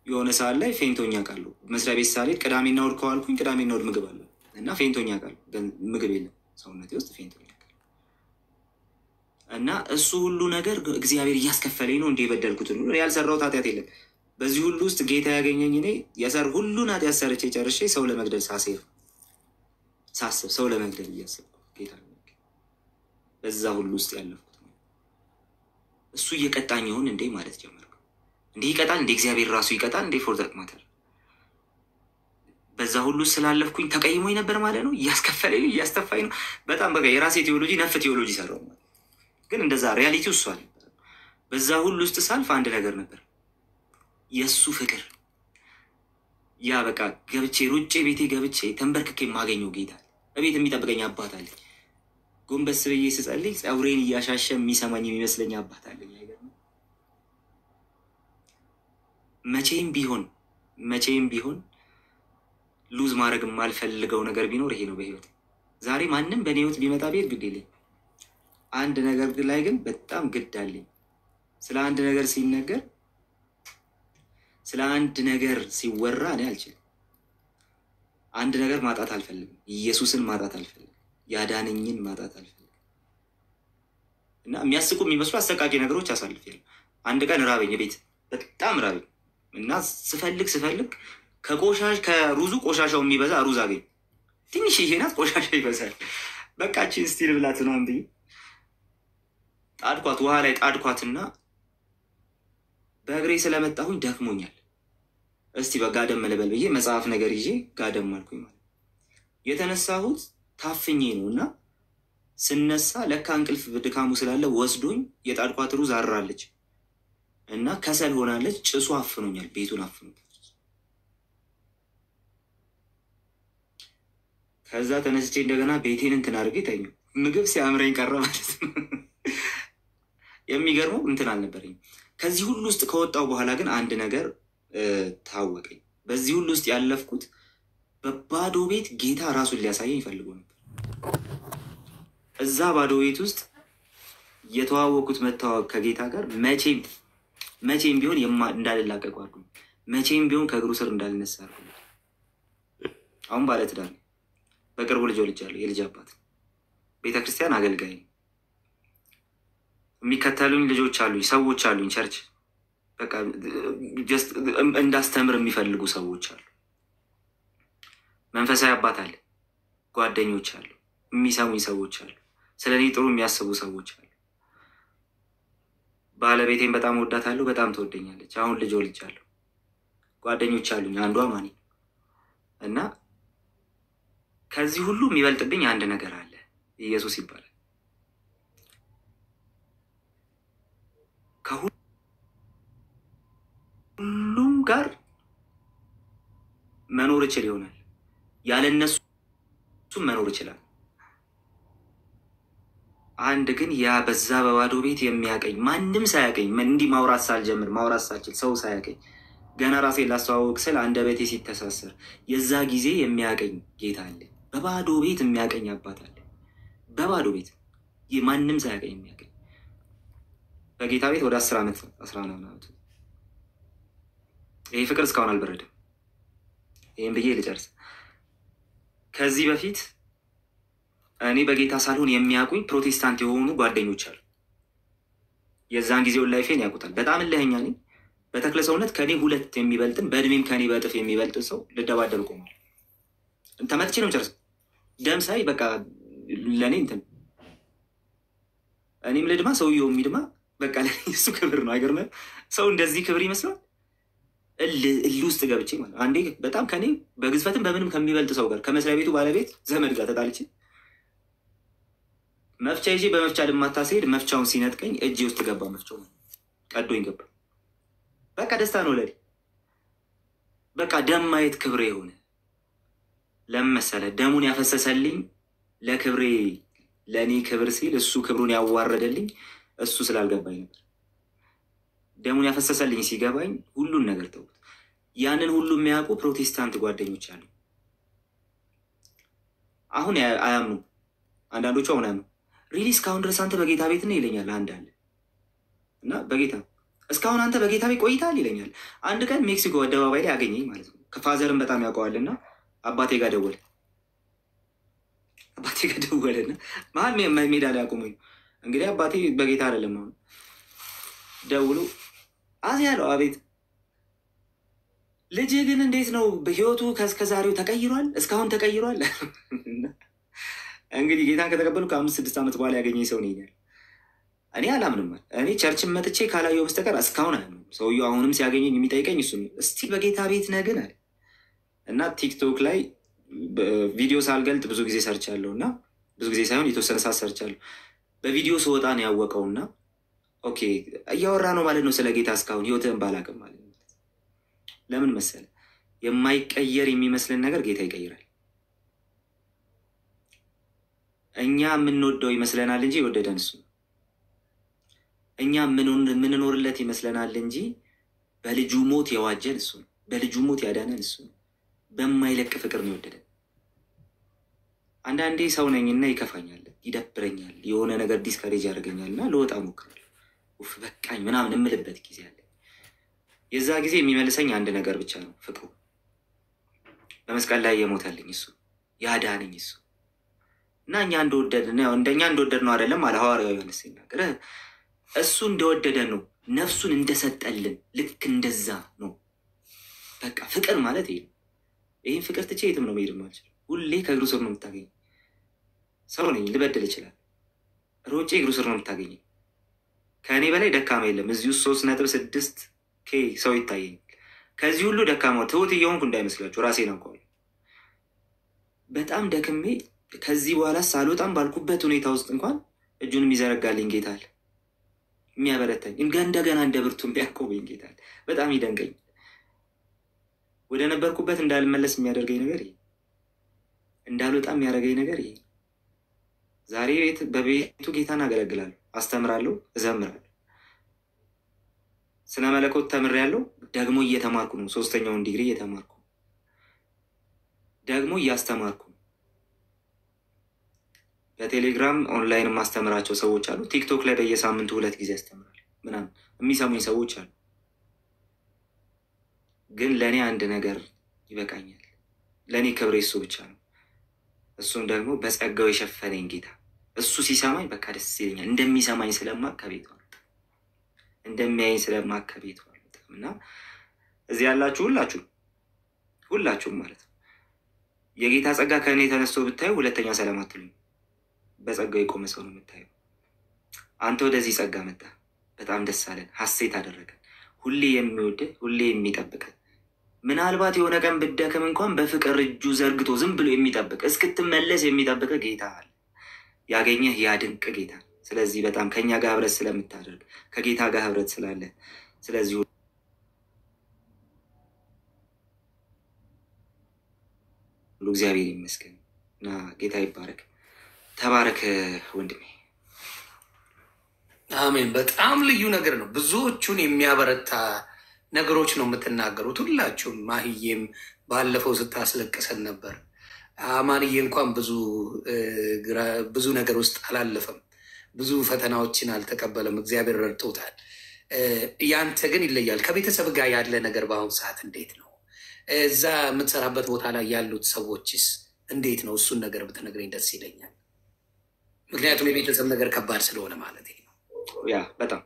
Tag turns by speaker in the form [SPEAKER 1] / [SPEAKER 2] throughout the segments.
[SPEAKER 1] የሆነ ሰዓት ላይ ፌንቶኛ ቃሉ መስሪያ ቤት ሳልሄድ ቅዳሜና እሑድ ከዋልኩኝ ቅዳሜና እሑድ ምግብ አለ እና ፌንቶኛ ቃሉ ምግብ የለም ሰውነቴ ውስጥ ፌንቶኛ ቃሉ እና እሱ ሁሉ ነገር እግዚአብሔር እያስከፈለኝ ነው እንደ የበደልኩትን ሁሉ ያልሰራሁት ኃጢአት የለም። በዚህ ሁሉ ውስጥ ጌታ ያገኘኝ እኔ ሁሉን ኃጢአት ሰርቼ ጨርሼ ሰው ለመግደል ሳስብ ሰው ለመግደል እያሰብኩ ጌታ በዛ ሁሉ ውስጥ ያለፍኩት ነው። እሱ እየቀጣኝ ይሆን እንዴ ማለት ጀመርኩ። እንዴ ይቀጣል እንዴ እግዚአብሔር ራሱ ይቀጣል እንዴ ፎር ዛት ማተር በዛ ሁሉ ስላለፍኩኝ ተቀይሞኝ ነበር ማለት ነው። እያስከፈለኝ እያስተፋኝ ነው። በጣም በቃ የራሴ ቴዎሎጂ ነፍ ቴዎሎጂ ሰራው ማለት ግን እንደዛ ሪያሊቲው እሱ አለ። በዛ ሁሉ ውስጥ ሳልፍ አንድ ነገር ነበር የሱ ፍቅር። ያ በቃ ገብቼ ሩጬ ቤቴ ገብቼ ተንበርክኬ የማገኘው ጌታ እቤት የሚጠብቀኝ አባት አለ። ጎንበስ ብዬ ስጸልይ ጸጉሬን እያሻሸ የሚሰማኝ የሚመስለኝ አባት አለ። መቼም ቢሆን ሉዝ ማድረግ የማልፈልገው ነገር ቢኖር ይሄ ነው በህይወት። ዛሬ ማንም በእኔ ህይወት ቢመጣ ቤት ግድ የለኝ። አንድ ነገር ላይ ግን በጣም ግድ አለኝ። ስለ አንድ ነገር ሲነገር ስለ አንድ ነገር ሲወራ እኔ አልችልም። አንድ ነገር ማጣት አልፈልግም። ኢየሱስን ማጣት አልፈልግም። ያዳነኝን ማጣት አልፈልግም። እና የሚያስቁ የሚመስሉ አሰቃቂ ነገሮች አሳልፌያለሁ። አንድ ቀን ራበኝ፣ ቤት በጣም ራበኝ እና ስፈልግ ከሩዙ ቆሻሻው የሚበዛ ሩዝ አገኝ። ትንሽ ይሄ ናት፣ ቆሻሻ ይበዛል። በቃችን ስቲል ብላት ነው አንብዬ ጣድኳት፣ ውሃ ላይ ጣድኳትና በእግሬ ስለመጣሁኝ ደክሞኛል። እስቲ በጋደም ልበል ብዬ መጽሐፍ ነገር ይዤ ጋደም አልኩኝ ማለት የተነሳሁት ታፍኜ ነው እና ስነሳ ለካ እንቅልፍ ድካሙ ስላለ ወስዶኝ የጣድኳት ሩዝ አራለች እና ከሰል ሆናለች። ጭሱ አፍኖኛል፣ ቤቱን አፍኖኛል። ከዛ ተነስቼ እንደገና ቤቴን እንትን አድርጌ ተኛሁ። ምግብ ሲያምረኝ ቀረ ማለት ነው። የሚገርመው እንትን አልነበረኝ። ከዚህ ሁሉ ውስጥ ከወጣው በኋላ ግን አንድ ነገር ታወቀኝ። በዚህ ሁሉ ውስጥ ያለፍኩት በባዶ ቤት ጌታ ራሱን ሊያሳየኝ ይፈልጎ ነበር። እዛ ባዶ ቤት ውስጥ የተዋወቁት መተዋወቅ ከጌታ ጋር መቼም ቢሆን እንዳልላቀቁ አድርጉኝ። መቼም ቢሆን ከእግሩ ስር እንዳልነሳ አድርጉኝ። አሁን ባለትዳር ነኝ። በቅርቡ ልጅ ወልጃለሁ። የልጅ አባት፣ ቤተክርስቲያን አገልጋይ፣ የሚከተሉኝ ልጆች አሉኝ፣ ሰዎች አሉኝ። ቸርች በቃ እንዳስተምር የሚፈልጉ ሰዎች አሉ። መንፈሳዊ አባት አለ፣ ጓደኞች አሉ፣ የሚሰሙኝ ሰዎች አሉ፣ ስለ እኔ ጥሩ የሚያስቡ ሰዎች አሉ። ባለቤቴን በጣም ወዳታለሁ፣ በጣም ትወደኛለች። አሁን ልጅ ወልጃለሁ። ጓደኞች አሉኝ፣ አንዷ ማኒ እና ከዚህ ሁሉ የሚበልጥብኝ አንድ ነገር አለ፣ ኢየሱስ ይባላል። ከሁሉም ጋር መኖር እችል ይሆናል፣ ያለ እነሱ መኖር ይችላል። አንድ ግን ያ በዛ በባዶ ቤት የሚያቀኝ ማንም ሳያቀኝ እንዲህ ማውራት ሳልችል ሰው ሳያቀኝ ገና ራሴን ላስተዋወቅ ስል አንደበቴ ሲተሳሰር የዛ ጊዜ የሚያቀኝ ጌታ አለ። በባዶ ቤት የሚያቀኝ አባት አለ። በባዶ ቤት ማንም ሳያቀኝ የሚያቀኝ በጌታ ቤት ወደ 10 ዓመት 11 ዓመት። ይሄ ፍቅር እስካሁን አልበረደም። ይሄን ብዬ ልጨርስ። ከዚህ በፊት እኔ በጌታ ሳልሆን የሚያውቁኝ ፕሮቴስታንት የሆኑ ጓደኞች አሉ። የዛን ጊዜውን ላይፌን ያውቁታል። በጣም እልህኛ ነኝ። በተክለ ሰውነት ከኔ 2 የሚበልጥን በእድሜም ከኔ በእጥፍ የሚበልጥን ሰው ልደባደብ ቆሟል። ተመትቼ ነው ጨርስ። ደም ሳይ በቃ ለእኔ እንትን እኔም ልድማ ሰውየው የሚድማ በቃ እሱ ክብር ነው። አይገርምም? ሰው እንደዚህ ክብር ይመስላል። እልህ ውስጥ ገብቼ ማለት አንዴ በጣም ከኔ በግዝፈትም በምንም ከሚበልጥ ሰው ጋር ከመስሪያ ቤቱ ባለቤት ዘመድ ጋር ተጣልቼ መፍቻ ይዤ በመፍቻ ልማታ ሲሄድ መፍቻውን ሲነጥቀኝ እጄ ውስጥ ገባ። መፍቻው ቀዶኝ ገባ። በቃ ደስታ ነው ለኔ። በቃ ደም ማየት ክብሬ የሆነ ለመሰለ ደሙን ያፈሰሰልኝ ለክብሬ ለኔ ክብር ሲል እሱ ክብሩን ያዋረደልኝ እሱ ስላልገባኝ ነበር። ደሙን ያፈሰሰልኝ ሲገባኝ ሁሉን ነገር ተውኩት። ያንን ሁሉ የሚያውቁ ፕሮቴስታንት ጓደኞች አሉ። አሁን አያምኑ። አንዳንዶቹ አሁን አያምኑ። ሪሊ እስካሁን ድረስ አንተ በጌታ ቤት ነህ ይለኛል አንድ አለ እና በጌታ እስካሁን አንተ በጌታ ቤት ቆይታል ይለኛል። አንድ ቀን ሜክሲኮ አደባባይ ላይ አገኘኝ ማለት ነው። ከፋዘርን በጣም ያውቀዋልና አባቴ ጋር ደወለና መሀል ሜዳ ላይ አቁሞኝ፣ እንግዲህ አባቴ በጌታ አይደለም አሁን ደውሎ አዚ ያለው አቤት ልጅ ግን እንዴት ነው በህይወቱ ከዛሬው ተቀይሯል? እስካሁን ተቀይሯል? እንግዲህ ጌታን ከተቀበሉ ከ5-6 ዓመት በኋላ ያገኘኝ ሰው ነኝ። እኔ አላምንም። እኔ ቸርችን መጥቼ ካላየው በስተቀር እስካሁን አላምንም። ሰውየው አሁንም ሲያገኘኝ የሚጠይቀኝ እሱ እስቲ በጌታ ቤት ነህ ግን አለ እና ቲክቶክ ላይ ቪዲዮ ሳልገልጥ ብዙ ጊዜ ሰርቻለሁ እና ብዙ ጊዜ ሳይሆን የተወሰነ ሰዓት ሰርቻለሁ። በቪዲዮ ስወጣ ነው ያወቀውና ኦኬ እያወራ ነው ማለት ነው ስለ ጌታ። እስካሁን ህይወትህን ባላቅም ማለት ነው። ለምን መሰለ የማይቀየር የሚመስልን ነገር ጌታ ይቀይራል። እኛ የምንወደው ይመስለናል እንጂ የወደደን እሱ ነው። እኛ የምንኖርለት ይመስለናል እንጂ በልጁ ሞት የዋጀን እሱ ነው። በልጁ ሞት ያዳነን እሱ ነው። በማይለቅ ፍቅር ነው የወደደን። አንዳንዴ ሰው ነኝና ይከፋኛል፣ ይደብረኛል፣ የሆነ ነገር ዲስከሬጅ ያደርገኛልና ልወጣ ሞክራለሁ። ኡፍ በቃኝ ምናምን የምልበት ጊዜ አለ። የዛ ጊዜ የሚመልሰኝ አንድ ነገር ብቻ ነው፣ ፍቅሩ። በመስቀል ላይ የሞተልኝ እሱ፣ ያዳነኝ እሱ እና እኛ እንደኛ እንደወደድ ነው አይደለም አለ ሐዋርያው ዮሐንስ ሲናገር። እሱ እንደወደደን ነው ነፍሱን እንደሰጠልን ልክ እንደዛ ነው። በቃ ፍቅር ማለት ይሄ ነው። ይህን ፍቅር ትቼ የትም ነው መሄድ የማልችለው። ሁሌ ከእግሩ ስር ነው የምታገኝ። ሰው ነኝ፣ ልበድል ይችላል። ሮጬ እግሩ ስር ነው የምታገኝ። ከእኔ በላይ ደካማ የለም። እዚህ ውስጥ 3.6 ሰው ይታየኝ። ከዚህ ሁሉ ደካማ ትሁት እየሆንኩ እንዳይመስላችሁ ራሴን አውቀዋለሁ። በጣም ደክሜ ከዚህ በኋላ ሳልወጣም ባልኩበት ሁኔታ ውስጥ እንኳን እጁን የሚዘረጋልኝ ጌታ አለ፣ የሚያበረታኝ እንደገና እንደ ብርቱ የሚያቆመኝ ጌታ አለ። በጣም ይደንቀኝ። ወደ ነበርኩበት እንዳልመለስ የሚያደርገኝ ነገር ይሄ፣ እንዳልወጣ የሚያደርገኝ ነገር ይሄ። ዛሬ በቤቱ ጌታን አገለግላለሁ፣ አስተምራለሁ፣ እዘምራለሁ። ስለ መለኮት ተምሬያለሁ። ደግሞ እየተማርኩ ነው። 3ኛውን ዲግሪ እየተማርኩ ደግሞ እያስተማርኩ። በቴሌግራም ኦንላይን ማስተምራቸው ሰዎች አሉ። ቲክቶክ ላይ በየሳምንቱ 2 ጊዜ አስተምራለሁ ምናምን የሚሰሙኝ ሰዎች አሉ። ግን ለእኔ አንድ ነገር ይበቃኛል። ለእኔ ክብሬ እሱ ብቻ ነው። እሱም ደግሞ በጸጋው የሸፈነኝ ጌታ። እሱ ሲሰማኝ በቃ ደስ ይለኛል። እንደሚሰማኝ ስለማቅ ከቤቱ አልወጣም፣ እንደሚያየኝ ስለማቅ ከቤቱ አልወጣም። እና እዚህ ያላችሁ ሁላችሁም ማለት ነው የጌታ ጸጋ ከእኔ ተነስቶ ብታዩ ሁለተኛ ሰላም አትሉኝ። በጸጋው የቆመ ሰው ነው የምታየው። አንተ ወደዚህ ጸጋ መጣ፣ በጣም ደስ አለን፣ ሀሴት አደረገን። ሁሌ የሚወድህ ሁሌ የሚጠብቅህ፣ ምናልባት የሆነ ቀን ብደክም እንኳን በፍቅር እጁ ዘርግቶ ዝም ብሎ የሚጠብቅ እስክትመለስ የሚጠብቅ ጌታ አለ። ያገኘህ ያ ድንቅ ጌታ። ስለዚህ በጣም ከኛ ጋር ህብረት ስለምታደርግ ከጌታ ጋር ህብረት ስላለ ስለዚህ ሁሉ እግዚአብሔር ይመስገን እና ጌታ ይባረክ። ተባረክ ወንድሜ።
[SPEAKER 2] አሜን። በጣም ልዩ ነገር ነው። ብዙዎቹን የሚያበረታ ነገሮች ነው የምትናገሩት ሁላችሁም። ማህዬም ባለፈው ስታስለቅሰን ነበር። አማንዬ እንኳን ብዙ ነገር ውስጥ አላለፈም፣ ብዙ ፈተናዎችን አልተቀበለም፣ እግዚአብሔር ረድቶታል። ያንተ ግን ይለያል። ከቤተሰብ ጋር ያለ ነገር በአሁኑ ሰዓት እንዴት ነው? እዛ የምትሰራበት ቦታ ላይ ያሉት ሰዎችስ እንዴት ነው? እሱን ነገር ብትነግረኝ ደስ ይለኛል። ምክንያቱም የቤተሰብ ነገር ከባድ ስለሆነ ማለት ነው።
[SPEAKER 1] ያ በጣም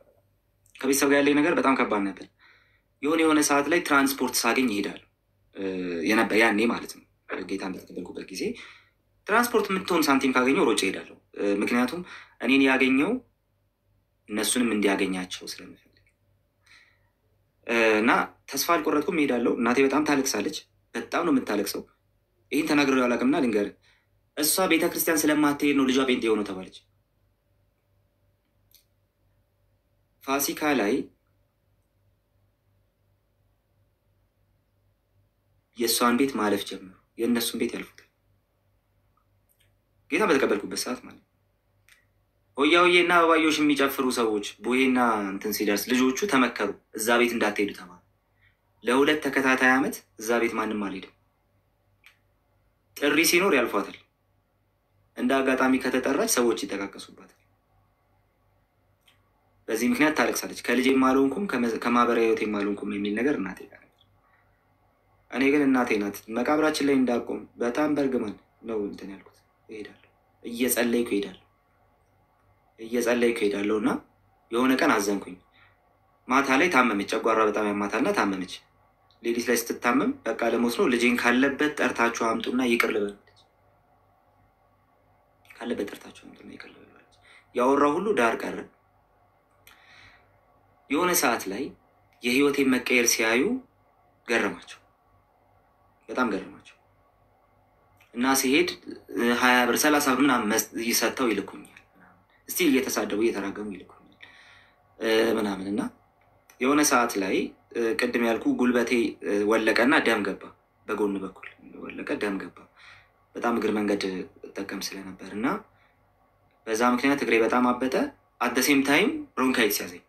[SPEAKER 1] ከቤተሰብ ጋር ያለኝ ነገር በጣም ከባድ ነበር። የሆነ ሰዓት ላይ ትራንስፖርት ሳገኝ ይሄዳል የነበር ያኔ ማለት ነው። ጌታን በተቀበልኩበት ጊዜ ትራንስፖርት የምትሆን ሳንቲም ካገኘው ሮጬ እሄዳለሁ። ምክንያቱም እኔን ያገኘው እነሱንም እንዲያገኛቸው ስለምፈልግ እና ተስፋ አልቆረጥኩም፣ እሄዳለሁ። እናቴ በጣም ታለቅሳለች፣ በጣም ነው የምታለቅሰው። ይህን ተናግሬው አላውቅምና ልንገርህ፣ እሷ ቤተክርስቲያን ስለማትሄድ ነው ልጇ ጴንጤ የሆነው ተባለች። ፋሲካ ላይ የእሷን ቤት ማለፍ ጀመሩ፣ የእነሱን ቤት ያልፉታል። ጌታ በተቀበልኩበት ሰዓት ማለት ሆያውዬና አበባዮሽ የሚጨፍሩ ሰዎች ቡሄና እንትን ሲደርስ ልጆቹ ተመከሩ፣ እዛ ቤት እንዳትሄዱ ተባሉ። ለ2 ተከታታይ ዓመት እዛ ቤት ማንም አልሄድም። ጥሪ ሲኖር ያልፏታል። እንደ አጋጣሚ ከተጠራች ሰዎች ይጠቃቀሱባታል። በዚህ ምክንያት ታለቅሳለች። ከልጄ ማልሆንኩም ከማህበራዊ ህይወቴ ማልሆንኩም የሚል ነገር እናቴ ጋር። እኔ ግን እናቴ ናት መቃብራችን ላይ እንዳቆም በጣም በርግማን ነው እንትን ያልኩት። እሄዳለሁ እየጸለይኩ እሄዳለሁ እና የሆነ ቀን አዘንኩኝ። ማታ ላይ ታመመች፣ ጨጓራ በጣም ያማታልና ታመመች። ሌሊት ላይ ስትታመም በቃ ለሞት ነው፣ ልጄን ካለበት ጠርታችሁ አምጡና ይቅር ልበላለች። ካለበት ጠርታችሁ አምጡና ይቅር ልበላለች። ያወራው ሁሉ ዳር ቀረ። የሆነ ሰዓት ላይ የህይወቴን መቀየር ሲያዩ ገረማቸው፣ በጣም ገረማቸው እና ሲሄድ 20 ብር 30 ብር ምናምን ይሰጠው ይልኩኛል። እስቲ እየተሳደቡ እየተራገሙ ይልኩኛል ምናምን እና የሆነ ሰዓት ላይ ቅድም ያልኩ ጉልበቴ ወለቀና ደም ገባ፣ በጎን በኩል ወለቀ፣ ደም ገባ። በጣም እግር መንገድ እጠቀም ስለነበር እና በዛ ምክንያት እግሬ በጣም አበጠ። አደሴም ታይም ብሮንካይትስ ያዘኝ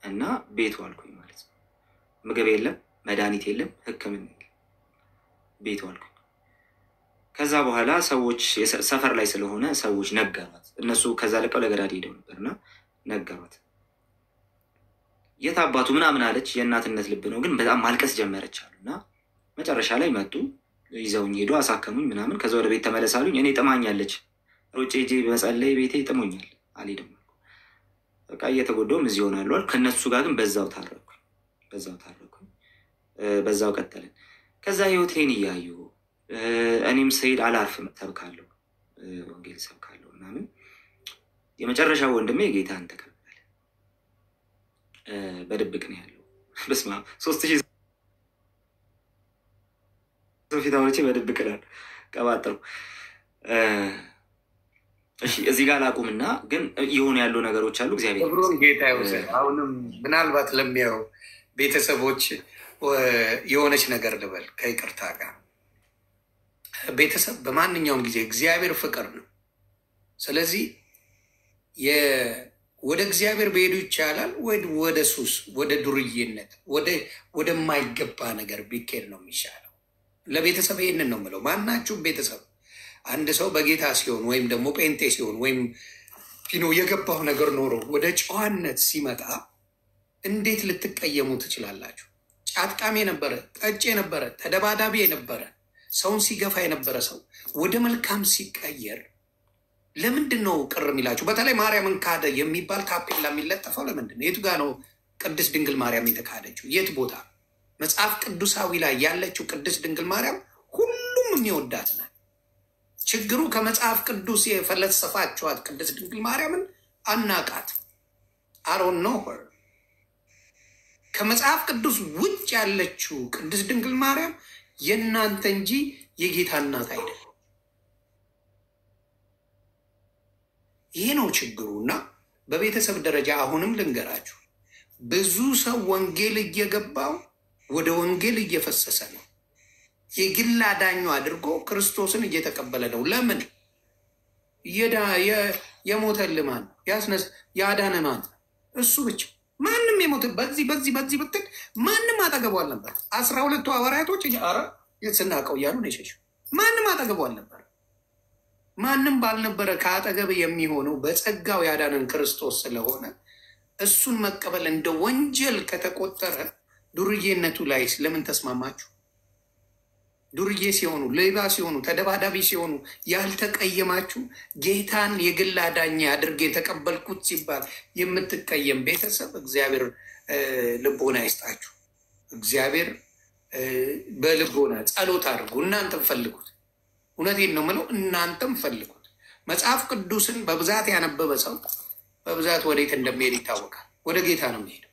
[SPEAKER 1] እና ቤቱ አልኩኝ ማለት ነው። ምግብ የለም፣ መድኃኒት የለም፣ ህክምና የለም፣ ቤቱ አልኩኝ። ከዛ በኋላ ሰዎች ሰፈር ላይ ስለሆነ ሰዎች ነገሯት። እነሱ ከዛ ለቀው ለገዳዲ ሄደው ነበርና ነገሯት። የት አባቱ ምናምን አለች። የእናትነት ልብ ነው፣ ግን በጣም ማልቀስ ጀመረች አሉና መጨረሻ ላይ መጡ፣ ይዘውኝ ሄዱ፣ አሳከሙኝ ምናምን። ከዛ ወደ ቤት ተመለሳሉኝ። እኔ ጥማኛለች፣ ሮጬ ሄጄ በመጸለይ ቤቴ ጥሞኛል፣ አልሄድም። በቃ እየተጎዳውም እዚህ ሆናሉ አልኩ። ከእነሱ ጋር ግን በዛው ታረኩኝ፣ በዛው ቀጠልን። ከዛ ህይወቴን እያዩ እኔም ስሄድ አላርፍም፣ ሰብካለሁ፣ ወንጌል ሰብካለሁ ምናምን። የመጨረሻ ወንድሜ ጌታን ተቀበለ። በድብቅ ነው ያለው። በስመ አብ 3000 ፊት አውርቼ በድብቅ ነው ቀባጠሩ። እሺ እዚህ ጋር ላቁምና ግን የሆኑ ያሉ ነገሮች አሉ። እግዚአብሔር
[SPEAKER 2] ብሩን ጌታ ይወሰድ። አሁንም ምናልባት ለሚያው ቤተሰቦች የሆነች ነገር ልበል ከይቅርታ ጋር። ቤተሰብ በማንኛውም ጊዜ እግዚአብሔር ፍቅር ነው። ስለዚህ ወደ እግዚአብሔር በሄዱ ይቻላል ወይ ወደ ሱስ፣ ወደ ዱርዬነት፣ ወደማይገባ ነገር ቢኬድ ነው የሚሻለው። ለቤተሰብ ይህንን ነው የምለው። ማናችሁም ቤተሰብ አንድ ሰው በጌታ ሲሆን ወይም ደግሞ ጴንጤ ሲሆን ወይም የገባው ነገር ኖሮ ወደ ጨዋነት ሲመጣ እንዴት ልትቀየሙ ትችላላችሁ? ጫትቃሚ የነበረ፣ ጠጭ የነበረ፣ ተደባዳቢ የነበረ፣ ሰውን ሲገፋ የነበረ ሰው ወደ መልካም ሲቀየር ለምንድን ነው ቅር የሚላችሁ? በተለይ ማርያምን ካደ የሚባል ታፔላ የሚለጠፈው ለምንድን ነው? የቱ ጋ ነው ቅድስት ድንግል ማርያም የተካደችው? የት ቦታ? መጽሐፍ ቅዱሳዊ ላይ ያለችው ቅድስት ድንግል ማርያም ሁሉም የሚወዳት ናት። ችግሩ ከመጽሐፍ ቅዱስ የፈለሰፋችኋት ቅድስት ድንግል ማርያምን አናቃት። አሮን ነው ከመጽሐፍ ቅዱስ ውጭ ያለችው ቅድስት ድንግል ማርያም የእናንተ እንጂ የጌታ እናት አይደል። ይሄ ነው ችግሩ። እና በቤተሰብ ደረጃ አሁንም ልንገራችሁ፣ ብዙ ሰው ወንጌል እየገባው ወደ ወንጌል እየፈሰሰ ነው። የግል አዳኙ አድርጎ ክርስቶስን እየተቀበለ ነው። ለምን? የሞተልህ ማን? ያዳነ ማን? እሱ ብቻ። ማንም የሞተ በዚህ ብትል ማንም አጠገቡ አልነበር። 12ቱ ሐዋርያቶች ኧረ የት ስናውቀው እያሉ ነው የሸሹ። ማንም አጠገቡ አልነበር። ማንም ባልነበረ ከአጠገብ የሚሆነው በጸጋው ያዳነን ክርስቶስ ስለሆነ እሱን መቀበል እንደ ወንጀል ከተቆጠረ ዱርዬነቱ ላይ ለምን ተስማማችሁ? ዱርዬ ሲሆኑ፣ ሌባ ሲሆኑ፣ ተደባዳቢ ሲሆኑ ያልተቀየማችሁ ጌታን የግል አዳኝ አድርጌ የተቀበልኩት ሲባል የምትቀየም ቤተሰብ እግዚአብሔር ልቦና ይስጣችሁ። እግዚአብሔር በልቦና ጸሎት አድርጉ። እናንተም ፈልጉት። እውነቴን ነው የምለው፣ እናንተም ፈልጉት። መጽሐፍ ቅዱስን በብዛት ያነበበ ሰው በብዛት ወዴት እንደሚሄድ ይታወቃል። ወደ ጌታ ነው የሚሄደው።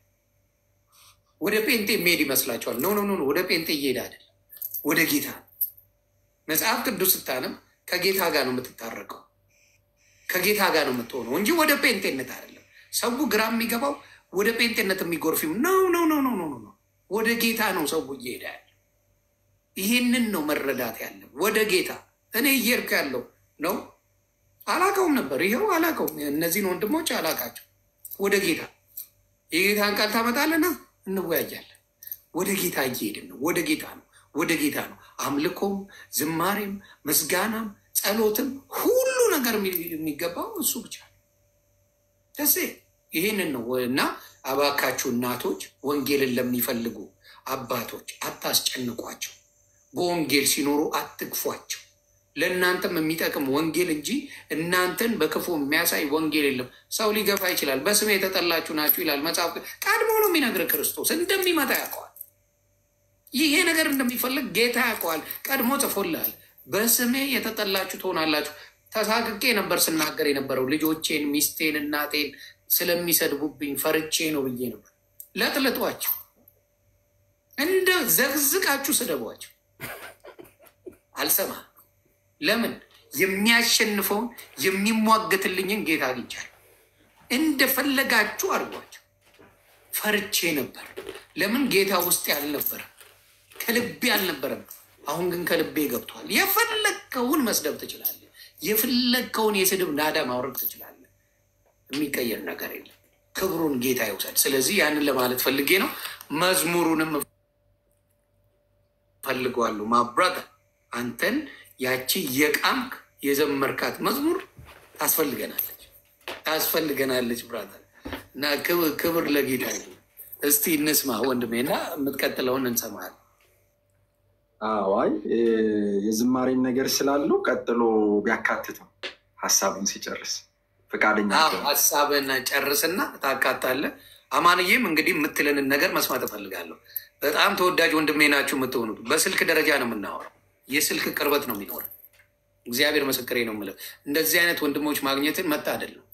[SPEAKER 2] ወደ ጴንጤ የሚሄድ ይመስላችኋል? ኖ፣ ወደ ጴንጤ እየሄድ አይደለም፣ ወደ ጌታ። መጽሐፍ ቅዱስ ስታነብ ከጌታ ጋር ነው የምትታረቀው፣ ከጌታ ጋር ነው የምትሆነው እንጂ ወደ ጴንጤነት አይደለም። ሰው ግራ የሚገባው ወደ ጴንጤነት የሚጎርፊም ኖ፣ ወደ ጌታ ነው ሰው እየሄደ ያለ። ይህንን ነው መረዳት ያለ። ወደ ጌታ እኔ እየሄድኩ ያለው ነው። አላቀውም ነበር፣ ይኸው አላቀውም። እነዚህን ወንድሞች አላቃቸው። ወደ ጌታ የጌታን ቃል ታመጣለና እንወያያለን። ወደ ጌታ እየሄድን ነው። ወደ ጌታ ነው። አምልኮም፣ ዝማሬም፣ ምስጋናም፣ ጸሎትም ሁሉ ነገር የሚገባው እሱ ብቻ። ደሴ ይህንን ነው እና አባካችሁ እናቶች ወንጌልን ለሚፈልጉ አባቶች አታስጨንቋቸው። በወንጌል ሲኖሩ አትግፏቸው። ለእናንተም የሚጠቅም ወንጌል እንጂ እናንተን በክፉ የሚያሳይ ወንጌል የለም። ሰው ሊገፋ ይችላል። በስሜ የተጠላችሁ ናችሁ ይላል መጽሐፍ። ቀድሞ ነው የሚነግር። ክርስቶስ እንደሚመጣ ያውቀዋል። ይሄ ነገር እንደሚፈልግ ጌታ ያውቀዋል። ቀድሞ ጽፎልሃል። በስሜ የተጠላችሁ ትሆናላችሁ። ተሳቅቄ ነበር ስናገር የነበረው ልጆቼን፣ ሚስቴን፣ እናቴን ስለሚሰድቡብኝ ፈርቼ ነው ብዬ ነበር። ለጥልጧቸው፣ እንደ ዘግዝቃችሁ ስደቧቸው። አልሰማ። ለምን? የሚያሸንፈውን የሚሟገትልኝን ጌታ አግኝቻለሁ። እንደፈለጋችሁ አድርጓቸው። ፈርቼ ነበር። ለምን? ጌታ ውስጥ ያልነበረ ከልቤ አልነበረም። አሁን ግን ከልቤ ገብቷል። የፈለግከውን መስደብ ትችላለህ። የፈለግከውን የስድብ ናዳ ማውረድ ትችላለህ። የሚቀየር ነገር የለም። ክብሩን ጌታ ይውሰድ። ስለዚህ ያንን ለማለት ፈልጌ ነው። መዝሙሩንም ፈልገዋለሁ። ማብራታ አንተን ያቺ የቃምክ የዘመርካት መዝሙር ታስፈልገናለች ብራታ እና ክብር ለጌታ። እስቲ እንስማ ወንድሜ እና የምትቀጥለውን እንሰማለን።
[SPEAKER 3] አዋይ የዝማሬን ነገር ስላለው ቀጥሎ ቢያካትተው ሀሳቡን ሲጨርስ ፈቃደኛ
[SPEAKER 2] ሀሳብን ጨርስና ታካታለህ። አማንዬም እንግዲህ የምትለንን ነገር መስማት እፈልጋለሁ። በጣም ተወዳጅ ወንድሜ ናችሁ የምትሆኑት። በስልክ ደረጃ ነው የምናወራው። የስልክ ቅርበት ነው የሚኖር። እግዚአብሔር ምስክሬ ነው የምለው። እንደዚህ አይነት ወንድሞች ማግኘትን መጣ አይደለም።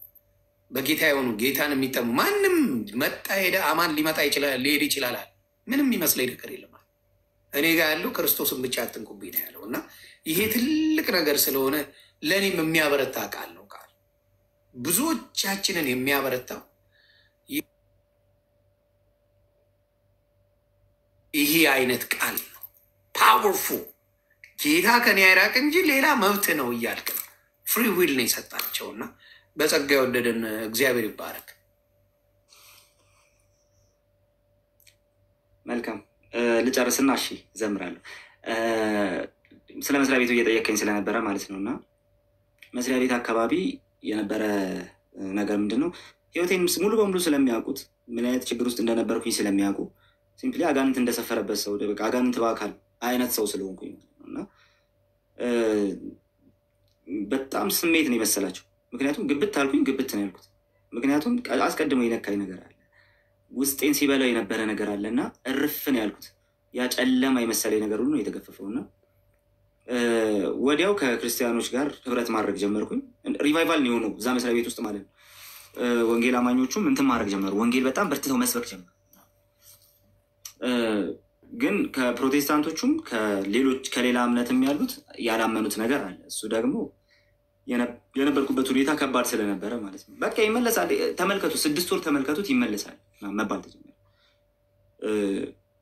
[SPEAKER 2] በጌታ የሆኑ ጌታን የሚጠሙ ማንም መጣ ሄደ አማን ሊመጣ ይችላል ሊሄድ ይችላል። ምንም ይመስለኝ ነገር የለም። እኔ ጋር ያለው ክርስቶስን ብቻ አትንኩብኝ ነው ያለው እና ይሄ ትልቅ ነገር ስለሆነ ለእኔም የሚያበረታ ቃል ነው። ቃል ብዙዎቻችንን የሚያበረታው ይሄ አይነት ቃል ነው። ፓወርፉል ጌታ ከኔ አይራቅ እንጂ ሌላ መብት ነው እያልክ ነው። ፍሪ ዊል ነው የሰጣቸው እና በጸጋ የወደደን እግዚአብሔር ይባረክ።
[SPEAKER 1] መልካም ልጨርስና እሺ እዘምራለሁ። ስለ መስሪያ ቤቱ እየጠየቀኝ ስለነበረ ማለት ነው እና መስሪያ ቤት አካባቢ የነበረ ነገር ምንድን ነው? ህይወቴን ሙሉ በሙሉ ስለሚያውቁት ምን አይነት ችግር ውስጥ እንደነበርኩኝ ስለሚያውቁ ሲምፕሊ አጋንንት እንደሰፈረበት ሰው በቃ አጋንንት በአካል አይነት ሰው ስለሆንኩኝ እና በጣም ስሜት ነው የመሰላቸው። ምክንያቱም ግብት አልኩኝ፣ ግብት ነው ያልኩት። ምክንያቱም አስቀድሞ የነካኝ ነገር አለ፣ ውስጤን ሲበላው የነበረ ነገር አለ እና እርፍ ነው ያልኩት። ያ ጨለማ የመሰለኝ ነገር ሁሉ ነው የተገፈፈው እና ወዲያው ከክርስቲያኖች ጋር ህብረት ማድረግ ጀመርኩኝ። ሪቫይቫል ነው የሆነው እዛ መስሪያ ቤት ውስጥ ማለት ነው። ወንጌል አማኞቹም እንትን ማድረግ ጀመሩ። ወንጌል በጣም በርትተው መስበክ ጀመሩ። ግን ከፕሮቴስታንቶቹም ከሌላ እምነትም ያሉት ያላመኑት ነገር አለ። እሱ ደግሞ የነበርኩበት ሁኔታ ከባድ ስለነበረ ማለት ነው። በቃ ይመለሳል፣ ተመልከቱ፣ 6 ወር ተመልከቱት፣ ይመለሳል መባል ተጀመረ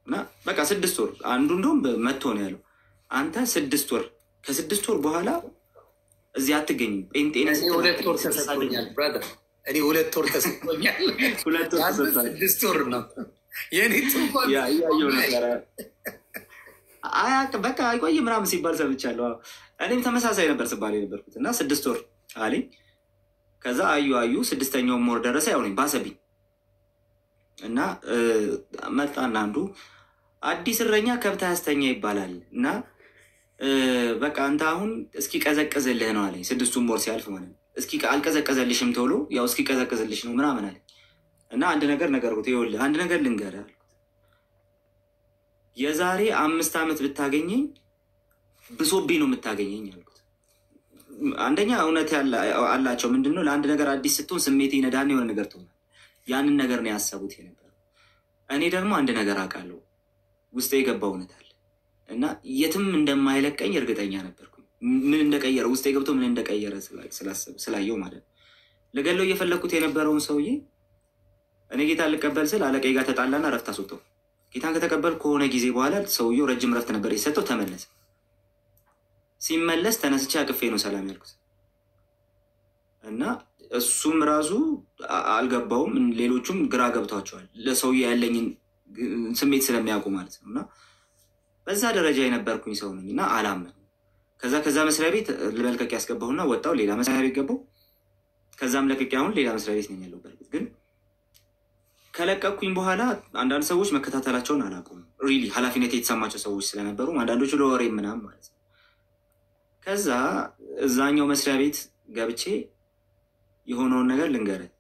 [SPEAKER 1] እና በቃ 6 ወር አንዱ እንደውም መጥቶ ነው ያለው፣ አንተ 6 ወር ከ6 ወር በኋላ እዚህ አትገኝም። ጴንጤነስ
[SPEAKER 2] 2 ወር ተሰጥቶኛል ብራዘር፣ እኔ 2 ወር ተሰጥቶኛል። 2 ወር ተሰጥቶኛል። 6 ወር ነው የኔ ትንኳን
[SPEAKER 1] ያየው ነበር። በቃ አይቆይ ምናምን ሲባል ሰምቻለሁ። እኔም ተመሳሳይ ነበር ስባል የነበርኩት እና 6 ወር አለኝ። ከዛ አዩ 6ኛው ወር ደረሰ። ያው ነኝ ባሰብኝ እና መጣና አንዱ አዲስ እረኛ ከብት አያስተኛ ይባላል እና በቃ አንተ አሁን እስኪ ቀዘቅዝልህ ነው አለኝ። 6ቱም ወር ሲያልፍ ማለት ነው። እስኪ አልቀዘቀዘልሽም ቶሎ፣ ያው እስኪ ቀዘቅዝልሽ ነው ምናምን አለኝ እና አንድ ነገር ነገርኩት። ይኸውልህ አንድ ነገር ልንገርህ አልኩት። የዛሬ 5 ዓመት ብታገኘኝ ብሶብኝ ነው የምታገኘኝ አልኩት። አንደኛ እውነት አላቸው። ምንድነው ለአንድ ነገር አዲስ ስትሆን ስሜት ይነዳን የሆነ ነገር ትሆናል። ያንን ነገር ነው ያሰቡት የነበረው። እኔ ደግሞ አንድ ነገር አውቃለሁ፣ ውስጤ የገባው እውነት አለ እና የትም እንደማይለቀኝ እርግጠኛ ነበርኩኝ። ምን እንደቀየረ ውስጤ ገብቶ ምን እንደቀየረ ስላየው ማለት ነው። ለገለው እየፈለግኩት የነበረውን ሰውዬ እኔ ጌታ ልቀበል ስል አለቃዬ ጋር ተጣላና ረፍት አስወጣው። ጌታን ከተቀበል ከሆነ ጊዜ በኋላ ሰውየው ረጅም ረፍት ነበር የሰጠው፣ ተመለሰ። ሲመለስ ተነስቼ አቅፌ ነው ሰላም ያልኩት እና እሱም ራሱ አልገባውም፣ ሌሎቹም ግራ ገብቷቸዋል። ለሰውየው ያለኝን ስሜት ስለሚያውቁ ማለት ነው እና በዛ ደረጃ የነበርኩኝ ሰው ነኝ እና አላመንም። ከዛ መስሪያ ቤት ለመልቀቅ ያስገባሁና ወጣው፣ ሌላ መስሪያ ቤት ገባው። ከዛም ለቅቄ አሁን ሌላ መስሪያ ቤት ነኝ ያለው። በርግጥ ግን ከለቀኩኝ በኋላ አንዳንድ ሰዎች መከታተላቸውን አላውቁም። ሪሊ ኃላፊነት የተሰማቸው ሰዎች ስለነበሩ አንዳንዶቹ ለወሬ ምናምን ማለት ነው። ከዛ እዛኛው መስሪያ ቤት ገብቼ የሆነውን ነገር ልንገርህ።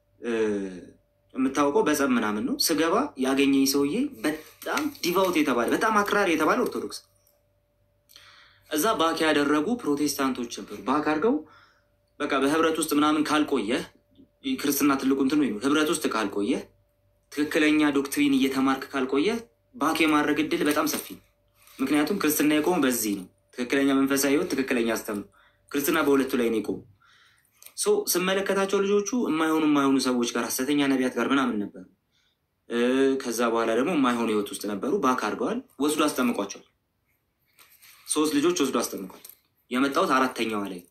[SPEAKER 1] የምታውቀው በጸብ ምናምን ነው። ስገባ ያገኘኝ ሰውዬ በጣም ዲቫውት የተባለ በጣም አክራሪ የተባለ ኦርቶዶክስ፣ እዛ ባክ ያደረጉ ፕሮቴስታንቶች ነበሩ። ባክ አድርገው በቃ በህብረት ውስጥ ምናምን ካልቆየህ ክርስትና ትልቁ እንትን ነው። ህብረት ውስጥ ካልቆየህ ትክክለኛ ዶክትሪን እየተማርክ ካልቆየህ ባክ የማድረግ እድል በጣም ሰፊ ነው። ምክንያቱም ክርስትና የቆመው በዚህ ነው። ትክክለኛ መንፈሳዊ ህይወት፣ ትክክለኛ አስተምሮ፣ ክርስትና በሁለቱ ላይ ነው የቆመው። ስመለከታቸው ልጆቹ የማይሆኑ ሰዎች ጋር ሐሰተኛ ነቢያት ጋር ምናምን ነበሩ። ከዛ በኋላ ደግሞ የማይሆኑ ህይወት ውስጥ ነበሩ። ባክ አድርገዋል። ወስዶ አስጠምቋቸዋል። 3 ልጆች ወስዶ አስጠምቋል። የመጣሁት 4ተኛዋ ላይ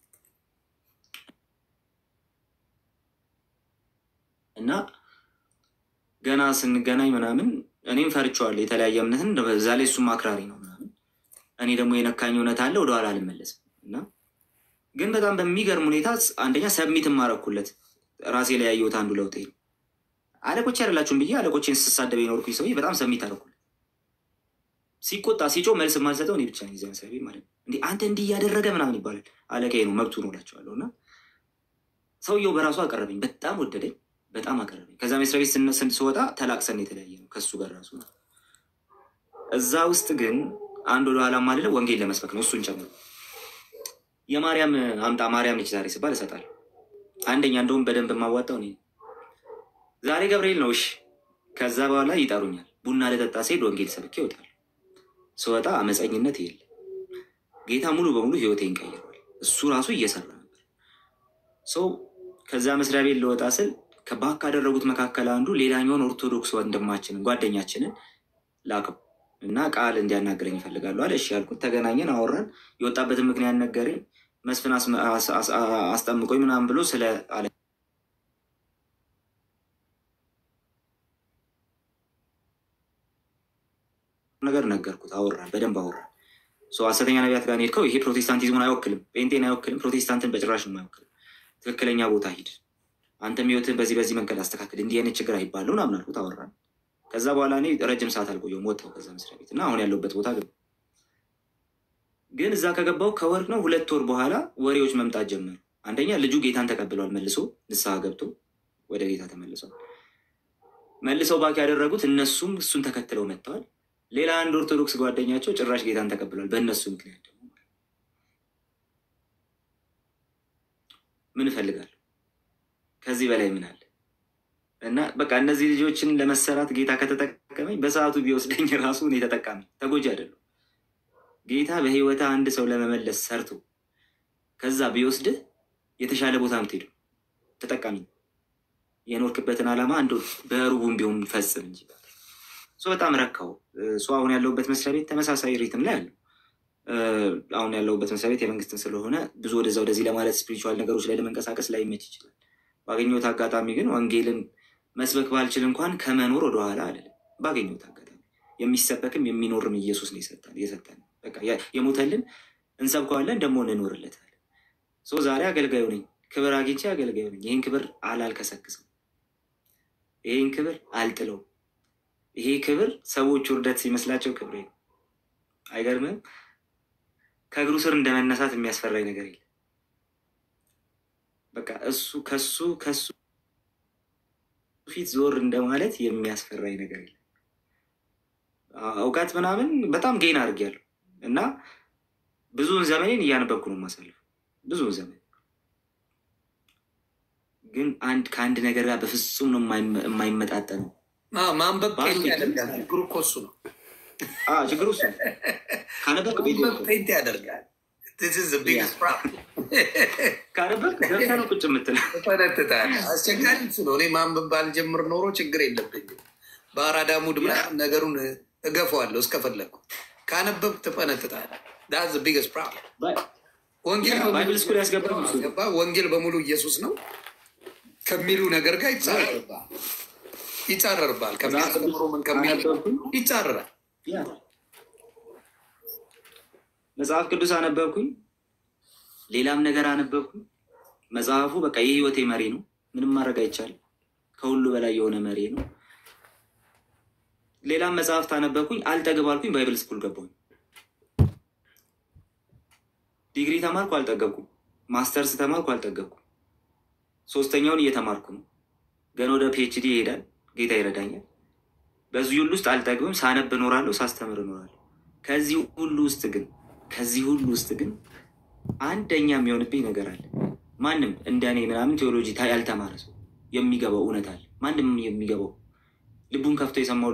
[SPEAKER 1] እና ገና ስንገናኝ ምናምን እኔም ፈርቼዋለሁ የተለያየ እምነትን። በዛ ላይ እሱም አክራሪ ነው ምናምን። እኔ ደግሞ የነካኝ እውነት አለ፣ ወደኋላ አልመለስም እና ግን በጣም በሚገርም ሁኔታ አንደኛ ሰብሚት ማረኩለት። ራሴ ላይ ያየሁት አንዱ ለውጥ ነው። አለቆቼ አይደላችሁም ብዬ አለቆቼን ስሳደብ የኖርኩኝ ሰውዬ በጣም ሰብሚት አረኩለት። ሲቆጣ ሲጮህ መልስ የማልሰጠው እኔ ብቻ ነኝ እዚያ መስሪያ ቤት ማለት ነው። እንዲህ አንተ እንዲህ እያደረገ ምናምን ይባላል። አለቃዬ ነው መብቱ ነው እላቸዋለሁ። እና ሰውየው በራሱ አቀረበኝ፣ በጣም ወደደኝ፣ በጣም አቀረበኝ። ከዛ መስሪያ ቤት ስወጣ ተላቅሰን የተለያየ ነው ከሱ ጋር ራሱ ነው። እዛ ውስጥ ግን አንድ ወደኋላ ማልለ ወንጌል ለመስበክ ነው እሱን ጨምሮ የማርያም አምጣ ማርያም ነች ዛሬ ስባል እሰጣለሁ። አንደኛ እንደውም በደንብ የማዋጣው እኔ ዛሬ ገብርኤል ነው። እሺ ከዛ በኋላ ይጠሩኛል። ቡና ልጠጣ ስሄድ ወንጌል ሰብኬ እወጣለሁ። ስወጣ አመፀኝነት የለ። ጌታ ሙሉ በሙሉ ህይወቴን ቀይሯል። እሱ ራሱ እየሰራ ነበር። ከዛ መስሪያ ቤት ልወጣ ስል ከባክ ካደረጉት መካከል አንዱ ሌላኛውን ኦርቶዶክስ ወንድማችንን ጓደኛችንን ላከው እና ቃል እንዲያናግረኝ ይፈልጋሉ አለ። እሺ ያልኩት፣ ተገናኘን፣ አወራን። የወጣበትን ምክንያት ነገረኝ። መስፍን አስጠምቆኝ ምናምን ብሎ ስለ አለ ነገር ነገርኩት። አወራን፣ በደንብ አወራን። ሐሰተኛ ነቢያት ጋር ሄድከው ይሄ ፕሮቴስታንቲዝሙን አይወክልም፣ ጴንጤን አይወክልም፣ ፕሮቴስታንትን በጭራሽ አይወክልም። ትክክለኛ ቦታ ሂድ፣ አንተም ህይወትን በዚህ መንገድ አስተካክል፣ እንዲህ አይነት ችግር አይባለው ምናምን አልኩት። አወራን። ከዛ በኋላ እኔ ረጅም ሰዓት አልቆየሁም፣ ወጣሁ ከዛ መስሪያ ቤት እና አሁን ያለሁበት ቦታ ገባሁ። ግን እዛ ከገባሁ ከወር ነው 2 ወር በኋላ ወሬዎች መምጣት ጀመሩ። አንደኛ ልጁ ጌታን ተቀብሏል፣ መልሶ ንስሐ ገብቶ ወደ ጌታ ተመልሷል። መልሰው ባክ ያደረጉት እነሱም እሱን ተከትለው መጥተዋል። ሌላ አንድ ኦርቶዶክስ ጓደኛቸው ጭራሽ ጌታን ተቀብሏል። በእነሱ ምክንያት ደግሞ ምን እፈልጋለሁ? ከዚህ በላይ ምን አለ? እና በቃ እነዚህ ልጆችን ለመሰራት ጌታ ከተጠቀመኝ በሰዓቱ ቢወስደኝ ራሱ እኔ ተጠቃሚ ተጎጂ አይደለሁ። ጌታ በህይወታ አንድ ሰው ለመመለስ ሰርቶ ከዛ ቢወስድህ የተሻለ ቦታ ምትሄዱ ተጠቃሚ። የኖርክበትን ዓላማ አንዱ በሩቡም ቢሆን ፈጽም እንጂ በጣም ረካው። አሁን ያለሁበት መስሪያ ቤት ተመሳሳይ ሪትም ላይ አለው። አሁን ያለሁበት መስሪያ ቤት የመንግስትን ስለሆነ ብዙ ወደዛ ወደዚህ ለማለት ስፒሪቹዋል ነገሮች ላይ ለመንቀሳቀስ ላይ ይመች ይችላል። ባገኘሁት አጋጣሚ ግን ወንጌልን መስበክ ባልችል እንኳን ከመኖር ወደኋላ አይደለም። ባገኘሁት አጋጣሚ የሚሰበክም የሚኖርም ኢየሱስ ነው የሰጠን። በቃ የሞተልን እንሰብከዋለን፣ ደግሞ እንኖርለታለን። ዛሬ አገልጋዩ ነኝ፣ ክብር አግኝቼ አገልጋዩ ነኝ። ይህን ክብር አላልከሰክስም፣ ይህን ክብር አልጥለው። ይሄ ክብር ሰዎች ውርደት ሲመስላቸው ክብሬ ነው። አይገርምም? ከእግሩ ስር እንደመነሳት የሚያስፈራኝ ነገር የለም። በቃ ከሱ ፊት ዞር እንደማለት የሚያስፈራኝ ነገር የለም። እውቀት ምናምን በጣም ጌን አድርጌያለሁ እና ብዙውን ዘመኔን እያነበብኩ ነው የማሳልፈው። ብዙውን ዘመን ግን ከአንድ ነገር ጋር በፍጹም ነው የማይመጣጠነው።
[SPEAKER 2] ማንበብ ፔንት ያደርጋል። ችግሩ እኮ እሱ ነው።
[SPEAKER 1] ችግሩ እሱ ካነበብክ
[SPEAKER 2] ፔንት ያደርጋል።
[SPEAKER 1] ካነበብክ ገብተህ ነው ቁጭ የምትለው።
[SPEAKER 2] ተፈነትታለህ። አስቸጋሪ እሱ ነው። እኔ ማንበብ ባልጀምር ኖሮ ችግር የለብኝም። በአራዳ ሙድ ምናምን ነገሩን እገፈዋለሁ እስከፈለግኩ። ካነበብክ ትፈነትታለህ። ዳዝ ቢግስት ፕሮብለም። ወንጌል በሙሉ ኢየሱስ ነው ከሚሉ ነገር ጋር ይጻረርባል። ከሚያስተምሩ ምን ከሚል ይጻረራል።
[SPEAKER 1] መጽሐፍ ቅዱስ አነበብኩኝ፣ ሌላም ነገር አነበብኩኝ። መጽሐፉ በቃ የህይወቴ መሪ ነው። ምንም ማድረግ አይቻልም። ከሁሉ በላይ የሆነ መሪ ነው። ሌላ መጽሐፍ ታነበብኩኝ አልጠግብ አልኩኝ ባይብል ስኩል ገባሁኝ። ዲግሪ ተማርኩ አልጠገብኩም። ማስተርስ ተማርኩ አልጠገብኩም። 3ኛውን እየተማርኩ ነው። ገና ወደ ፒኤችዲ ይሄዳል። ጌታ ይረዳኛል። በዚህ ሁሉ ውስጥ አልጠግብም። ሳነብ እኖራለሁ፣ ሳስተምር እኖራለሁ። ከዚህ ሁሉ ውስጥ ግን አንደኛ የሚሆንብኝ ነገር አለ። ማንም እንደኔ ምናምን ቴዎሎጂ ያልተማረ ሰው የሚገባው እውነት አለ። ማንም የሚገባው ልቡን ከፍቶ የሰማው